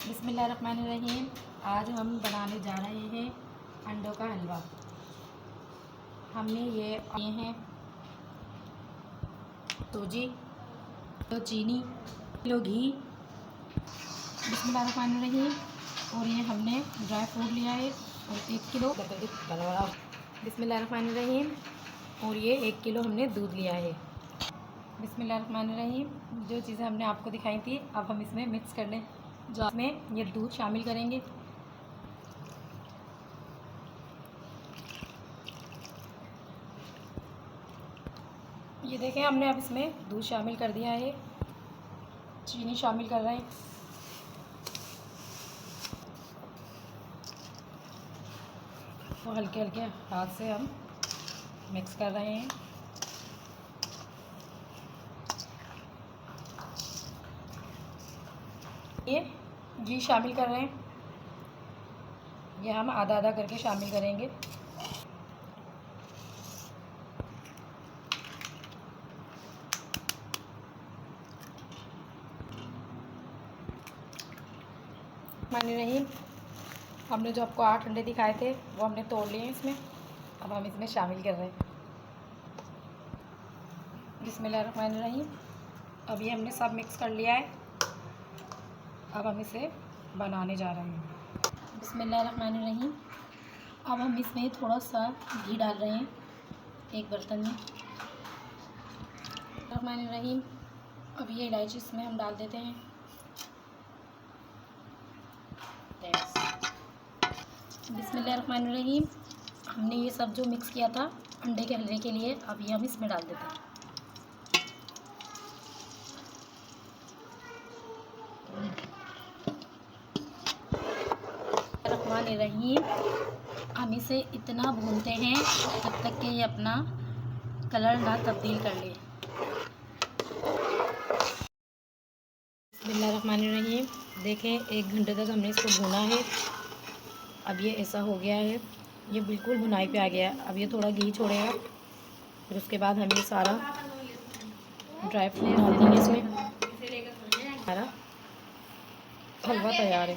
बिस्मिल्लाहिर्रहमानिर्रहीम। आज हम बनाने जा रहे हैं अंडों का हलवा। हमने ये हैं सूजी, तो चीनी, किलो घी। बिस्मिल्लाहिर्रहमानिर्रहीम। और ये हमने ड्राई फ्रूट लिया है और 1 किलो। बिस्मिल्लाहिर्रहमानिर्रहीम। और ये 1 किलो हमने दूध लिया है। बिस्मिल्लाहिर्रहमानिर्रहीम। जो चीज़ें हमने आपको दिखाई थी अब हम इसमें मिक्स कर लें। जो में ये दूध शामिल करेंगे। ये देखें हमने अब इसमें दूध शामिल कर दिया है। चीनी शामिल कर रहे हैं। तो हल्के हल्के हाथ से हम मिक्स कर रहे हैं। ये घी शामिल कर रहे हैं। ये हम आधा आधा करके शामिल करेंगे। मानी रहीम। हमने जो आपको 8 अंडे दिखाए थे वो हमने तोड़ लिए हैं इसमें। अब हम इसमें शामिल कर रहे हैं। बिस्मिल्लाहिर्रहमानिर्रहीम। अब ये हमने सब मिक्स कर लिया है। अब हम इसे बनाने जा रहे हैं। बिस्मिल्लाहिर्रहमानिर्रहीम। अब हम इसमें थोड़ा सा घी डाल रहे हैं एक बर्तन में। बिस्मिल्लाहिर्रहमानिर्रहीम। अब ये इलायची इसमें हम डाल देते हैं। बिस्मिल्लाहिर्रहमानिर्रहीम। हमने ये सब जो मिक्स किया था अंडे के हलवे के लिए, अब ये हम इसमें डाल देते हैं। बिस्मिल्लाहिर्रहमानिर्रहीम। हम इसे इतना भूनते हैं जब तक कि ये अपना कलर ना तब्दील कर ले। बिस्मिल्लाहिर्रहमानिर्रहीम। देखें 1 घंटे तक हमने इसको भुना है। अब ये ऐसा हो गया है, ये बिल्कुल भुनाई पे आ गया है। अब ये थोड़ा घी छोड़ेगा, फिर उसके बाद हम ये सारा ड्राई फ्रूट डाल देंगे इसमें। हमारा हलवा तैयार है।